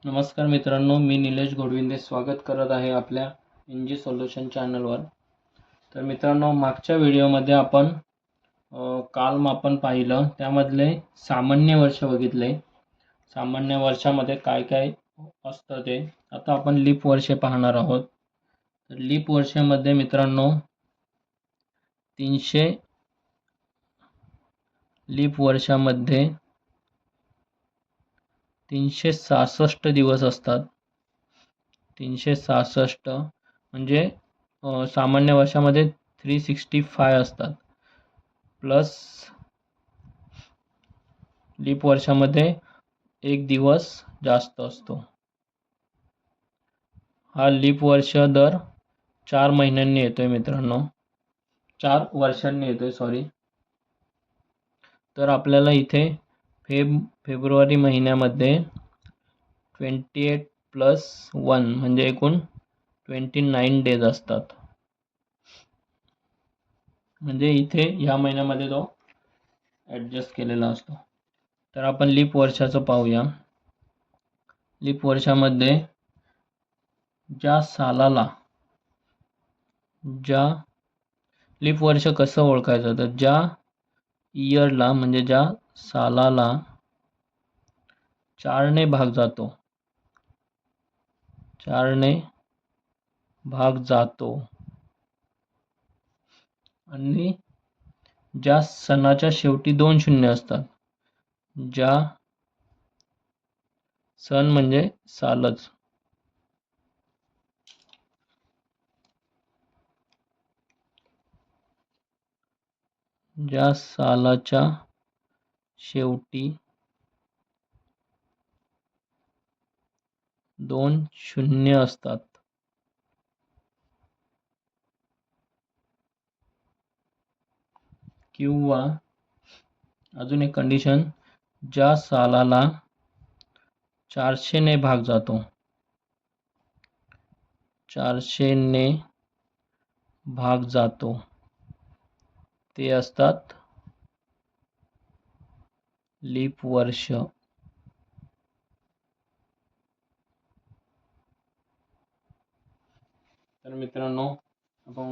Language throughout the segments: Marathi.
नमस्कार मित्रांनो, मी निलेश गोडविंदे स्वागत करत आहे आपल्या NG सोल्युशन चॅनलवर. तर मित्रांनो, मागच्या व्हिडिओमध्ये आपण कालमापन पाहिलं, त्यामधले सामान्य वर्ष बघितले. सामान्य वर्षामध्ये काय काय असतं ते. आता आपण लीप वर्षे पाहणार आहोत. तर लीप वर्षामध्ये मित्रांनो 300 लीप वर्षामध्ये 366 दिवस असतात. 366 म्हणजे सामान्य वर्षामध्ये 365 असतात, प्लस लीप वर्षामध्ये एक दिवस जास्त असतो. हा लीप वर्ष दर 4 महिन्यांनी येतोय मित्रांनो, 4 वर्षांनी येतोय सॉरी. तर आपल्याला इथे फेब्रुवारी महिन्यामध्ये 28 प्लस 1 म्हणजे एकूण 29 डेज असतात. म्हणजे इथे ह्या महिन्यामध्ये तो ॲडजस्ट केलेला असतो. तर आपण लीप वर्षाचं पाहूया. लीप वर्षामध्ये ज्या सालाला लीप वर्ष कसं ओळखायचं, तर ज्या इयरला म्हणजे ज्या सालाला 4ने भाग जातो आणि ज्या सणाच्या शेवटी 2 शून्य असतात. ज्या सन म्हणजे सालच, ज्या सालाच्या शेवटी 2 शून्य असतात किंवा अजून एक कंडिशन, ज्या सालाला 400 ने भाग जातो, 400 ने भाग जातो ते असतात लीप वर्ष. तर मित्रांनो, आपण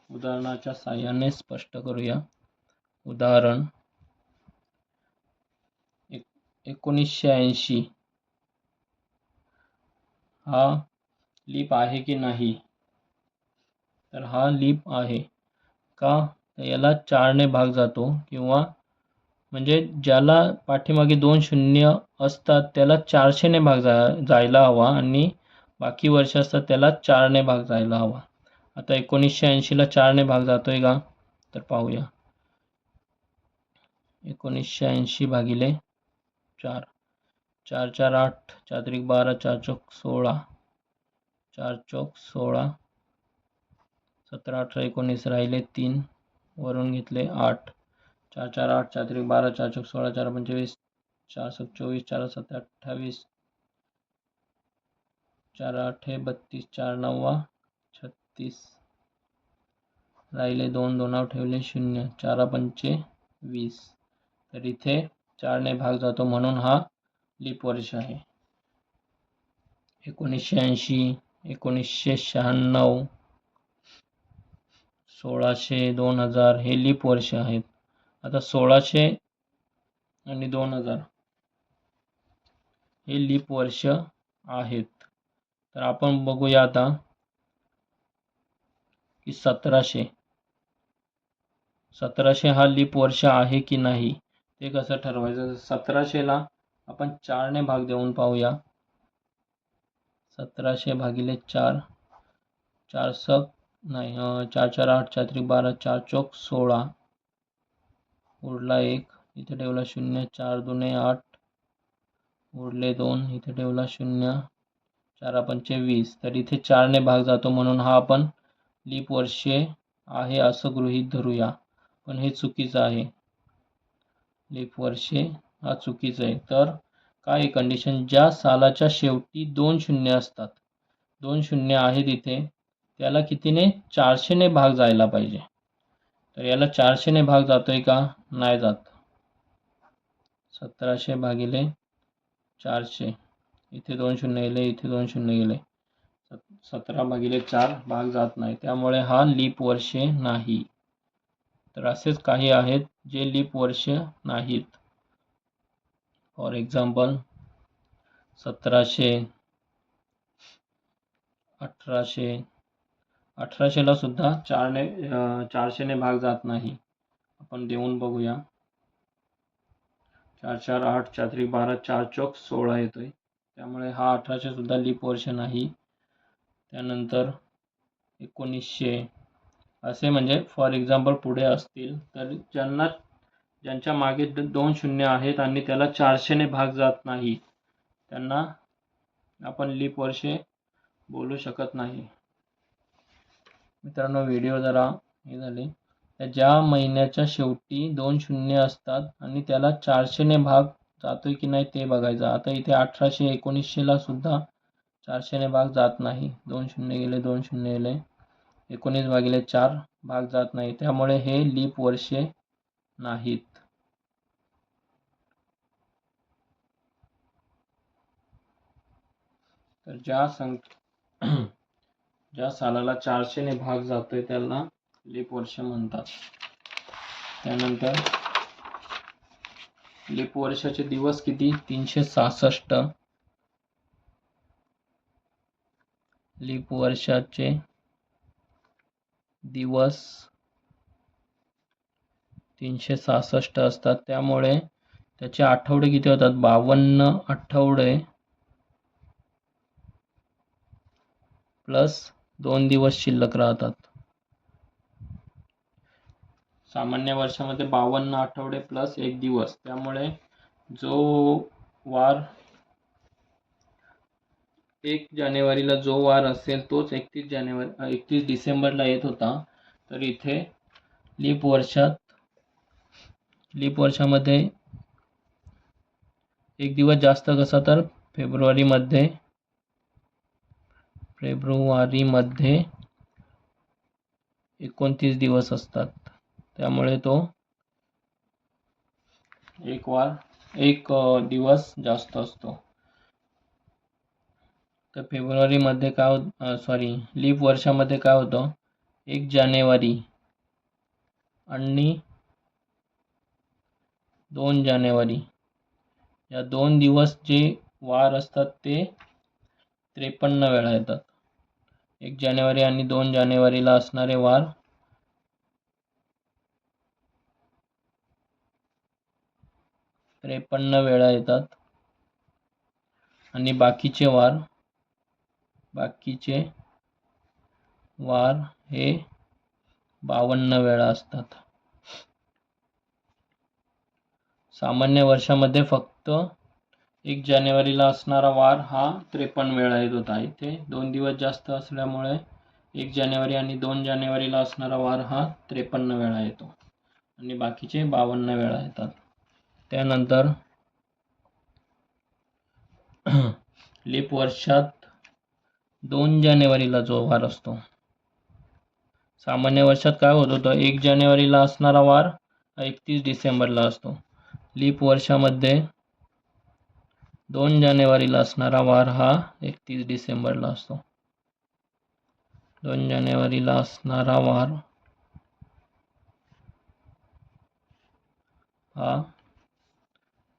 उदाहरणाच्या साहाय्याने स्पष्ट करूया. उदाहरण 1980 हा लीप आहे की नाही, तर हा लीप आहे का, तर याला 4 ने भाग जातो, किंवा म्हणजे ज्याला पाठीमागे 2 शून्य असतात त्याला 400 ने भाग जायला हवा आणि बाकी वर्ष असतात त्याला 4 ने भाग जायला हवा. आता 1980ला 4 ने भाग जातोय का, तर पाहूया. 1980 भागिले 4, 4 4 8, 4 3 12, 4 चौक 16, 4 चौक 16, 17 18 19 राहिले 3, वरून घेतले 8, 4 4 8, 4 3 12, 4 चौक 16, 4 25, 4 7 24, 4 7 28, 4 8 32, 4 9 36, राहिले 2, 2 ठेवले 0, 4 पंचे 20. तर इथे 4 ने भाग जातो म्हणून हा लीप वर्ष आहे. 1980, 1996, 1600, 2000 हे लीप वर्ष आहेत. आता 1600 आणि 2000 हे लीप वर्ष आहेत. तर आपण बघूया आता की 1700 हा लीप वर्ष आहे की नाही, ते कसं ठरवायचं. 1700ला आपण 4 ने भाग देऊन पाहूया. 1700 भागिले 4, 4 सक नाही 4 4 8, 4 3 12, 4 चौक 16, उरला 1, इथे ठेवला 0, 4 2 8, उरले 2, इथे ठेवला 0, 4 पंचे 20. तर इथे 4 ने भाग जातो म्हणून हा आपण लीप वर्षे आहे असं गृहीत धरूया, पण हे चुकीचं आहे. लीप वर्षे हा चुकीचं आहे. तर काय कंडिशन, ज्या सालाच्या शेवटी 2 शून्य असतात, 2 शून्य आहेत इथे, त्याला कितीने 400 ने भाग जायला पाहिजे. तर याला 400 ने भाग जातोय का, नाही जात. 1700 भागिले 400, इथे 2 शून्य गेले, इथे 2 शून्य गेले. 17/4 भाग जात नाही, त्यामुळे हा लीप वर्षे नाही. तर असेच काही आहेत जे लीप वर्ष नाहीत. For example 1700, 1800. 1800ला सुद्धा 400ने भाग जात नाही. आपण देऊन बघूया. 4 4 8 4 3 12 4 चौक 16 येतोय, त्यामुळे हा 1800 सुद्धा लीप वर्ष नाही. त्यानंतर 1900 असे म्हणजे फॉर एक्झाम्पल पुढे असतील तर ज्यांच्या मागे 2 शून्य आहेत आणि त्याला 400ने भाग जात नाही, त्यांना आपण लीप वर्षे बोलू शकत नाही. मित्रांनो, व्हिडिओ जरा हे झाले. ज्या महिन्याच्या शेवटी 2 शून्य असतात आणि त्याला 400ने भाग जातोय की नाही ते बघायचं. आता इथे 1800 1900ला सुद्धा 400ने भाग जात नाही. 2 शून्य गेले, 2 शून्य गेले, 19/4 भाग जात नाही, त्यामुळे हे लीप वर्षे नाहीत. तर ज्या सालाला 400ने भाग जातोय त्याला लीप वर्ष म्हणतात. त्यानंतर लीप वर्षाचे दिवस किती? 366. लीप वर्षाचे दिवस 366 असतात, त्यामुळे त्याचे आठवडे किती होतात? 52 आठवडे प्लस 2 दिवस शिल्लक राहतात. सामान्य वर्षामध्ये 52 आठवडे प्लस 1 दिवस, त्यामुळे जो वार 1 जानेवारीला जो वार असेल तोच 31 डिसेंबरला येत होता. तर इथे लीप वर्षामध्ये 1 दिवस जास्त कसा? तर फेब्रुवारीमध्ये 29 दिवस असतात, त्यामुळे तो एक दिवस जास्त असतो. तर फेब्रुवारीमध्ये लीप वर्षामध्ये काय होतं? 1 जानेवारी आणि 2 जानेवारी या 2 दिवस जे वार असतात ते 53 वेळा येतात. 1 जानेवारी आणि 2 जानेवारीला असणारे वार 53 वेळा येतात आणि बाकीचे वार हे 52 वेळा असतात. सामान्य वर्षामध्ये फक्त 1 जानेवारीला असणारा वार हा 53 वेळा येत होता. इथे 2 दिवस जास्त असल्यामुळे 1 जानेवारी आणि 2 जानेवारीला असणारा वार हा 53 वेळा येतो आणि बाकीचे 52 वेळा येतात. त्यानंतर लीप वर्षात 2 जानेवारीला जो वार असतो, सामान्य वर्षात काय होत होतं? 1 जानेवारीला असणारा वार 31 डिसेंबरला असतो. लीप वर्षामध्ये 2 जानेवारीला असणारा वार हा 31 डिसेंबरला असतो. 2 जानेवारीला असणारा वार हा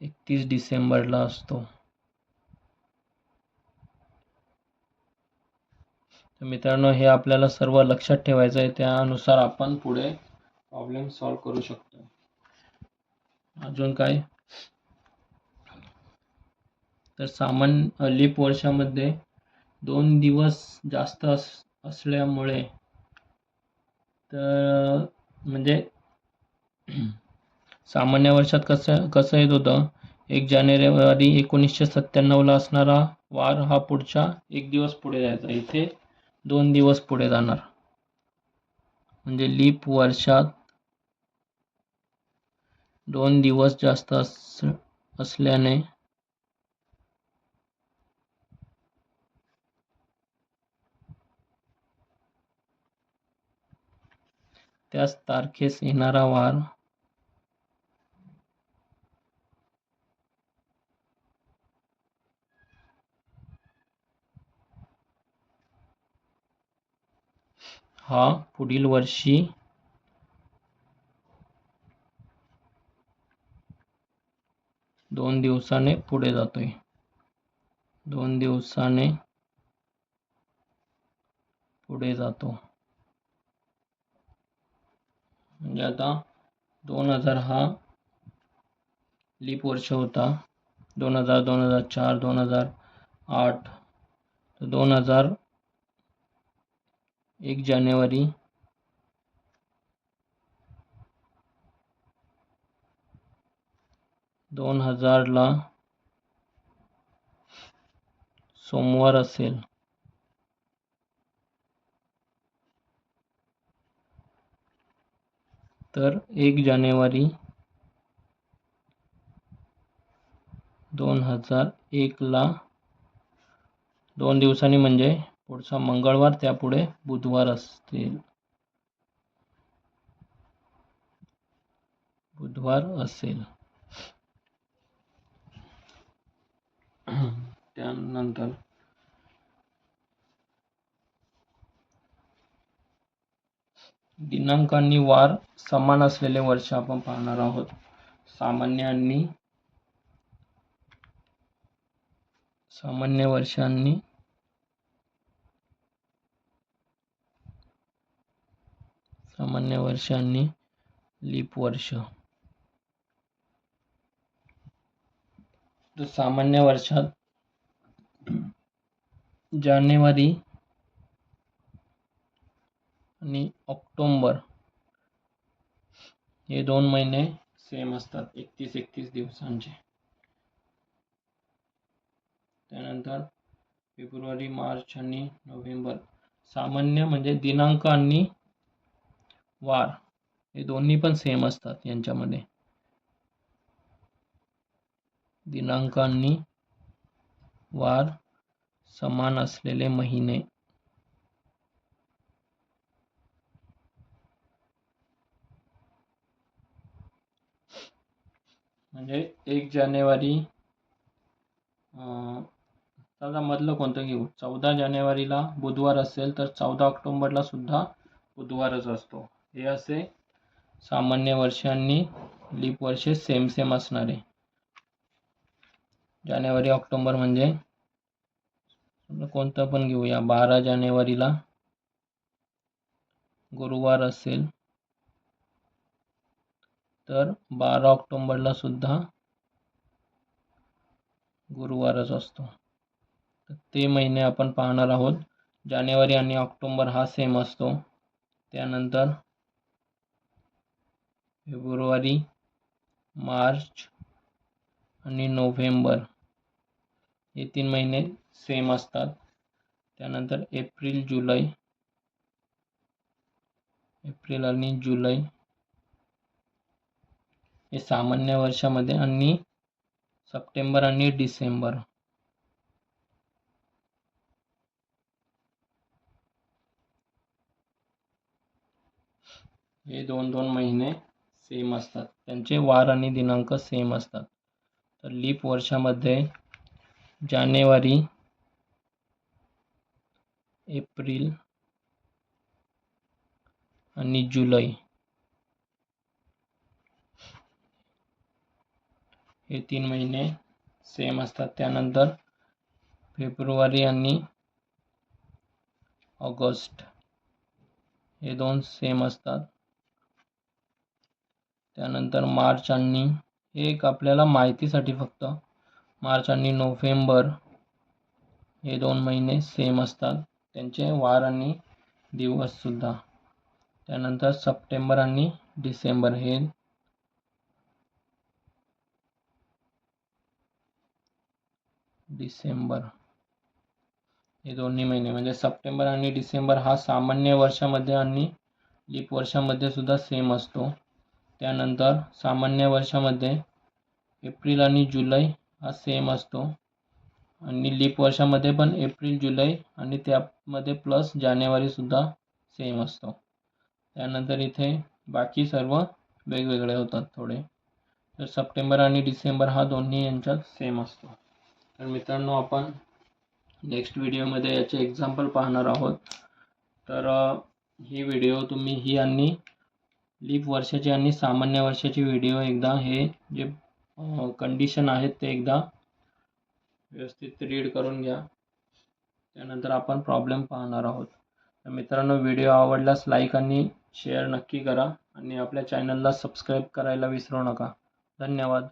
31 डिसेंबरला असतो. तर मित्रांनो, हे आपल्याला सर्व लक्षात ठेवायचं आहे, त्यानुसार आपण पुढे प्रॉब्लेम सॉल्व्ह करू शकतो. अजून काय? तर सामान्य लीप वर्षामध्ये 2 दिवस जास्त असल्यामुळे तर म्हणजे सामान्य वर्षात कसं येत होतं? 1 जानेवारी 1997ला असणारा वार हा पुढच्या 1 दिवस पुढे जायचा, इथे 2 दिवस पुढे जाणार. म्हणजे लीप वर्षात 2 दिवस जास्त असल्याने त्याच तारखेस येणारा वार हा पुढील वर्षी 2 दिवसाने पुढे जातोय, 2 दिवसाने पुढे जातो. म्हणजे आता 2000 हा लीप वर्ष होता. 2000, 2004, 2008, तर 2001 जानेवारी 2000ला सोमवार असेल, तर 1 जानेवारी 2001ला 2 दिवसांनी म्हणजे पुढचा मंगळवार, त्यापुढे बुधवार असेल, त्यानंतर दिनांक आणि वार समान असलेले वर्ष आपण पाहणार आहोत. सामान्य वर्षांनी लीप वर्ष. तर सामान्य वर्षात जानेवारी आणि ऑक्टोबर हे 2 महिने सेम असतात, 31 दिवसांचे. त्यानंतर फेब्रुवारी, मार्च आणि नोव्हेंबर. सामान्य म्हणजे दिनांक आणि वार हे दोन्ही पण सेम असतात यांच्यामध्ये. दिनांक आणि वार समान असलेले महिने. म्हणजे 1 जानेवारी त्याला मधलं कोणतं घेऊ, 14 जानेवारीला बुधवार असेल तर 14 ऑक्टोबरला सुद्धा बुधवारच असतो. हे असे सामान्य वर्ष आणि लीप वर्षे सेम असणारे. जानेवारी ऑक्टोबर म्हणजे कोणतं पण घेऊया, 12 जानेवारीला गुरुवार असेल तर 12 ऑक्टोबरला सुद्धा गुरुवारच असतो. ते महिने आपण पाहणार आहोत. जानेवारी आणि ऑक्टोबर हा सेम असतो. त्यानंतर फेब्रुवारी, मार्च आणि नोव्हेंबर हे 3 महिने सेम असतात. त्यानंतर एप्रिल आणि जुलै हे सामान्य वर्षामध्ये, आणि सप्टेंबर आणि डिसेंबर हे 2 महिने सेम असतात. त्यांचे वार आणि दिनांक सेम असतात. तर लीप वर्षामध्ये जानेवारी, एप्रिल आणि जुलै हे 3 महिने सेम असतात. त्यानंतर फेब्रुवारी आणि ऑगस्ट हे 2 सेम असतात. त्यानंतर मार्च आणि एक आपल्याला माहितीसाठी फक्त, मार्च आणि नोव्हेंबर हे 2 महिने सेम असतात. त्यांचे वार आणि दिवस सुद्धा. त्यानंतर सप्टेंबर आणि डिसेंबर हे दोन्ही महिने म्हणजे सप्टेंबर आणि डिसेंबर हा सामान्य वर्षामध्ये आणि लीप वर्षामध्ये सुद्धा सेम असतो. त्यानंतर सामान्य वर्षामध्ये एप्रिल आणि जुलै हा सेम असतो, आणि लीप वर्षामध्ये पण एप्रिल, जुलै आणि त्यामध्ये प्लस जानेवारी सुद्धा सेम असतो. त्यानंतर इथे बाकी सर्व वेगवेगळे होतात थोडे. तर सप्टेंबर आणि डिसेंबर हा दोन्ही यांच्यात सेम असतो. तर मित्रांनो, आपण नेक्स्ट व्हिडिओमध्ये याचे एक्झाम्पल पाहणार आहोत. तर ही व्हिडिओ तुम्ही ही आणि लीप वर्षाची आणि सामान्य वर्षाची व्हिडिओ एकदा हे जे कंडिशन आहेत ते एकदा व्यवस्थित रीड करून घ्या. त्यानंतर आपण प्रॉब्लेम पाहणार आहोत. तर मित्रांनो, व्हिडिओ आवडल्यास लाईक आणि शेअर नक्की करा आणि आपल्या चॅनलला सबस्क्राईब करायला विसरू नका. धन्यवाद.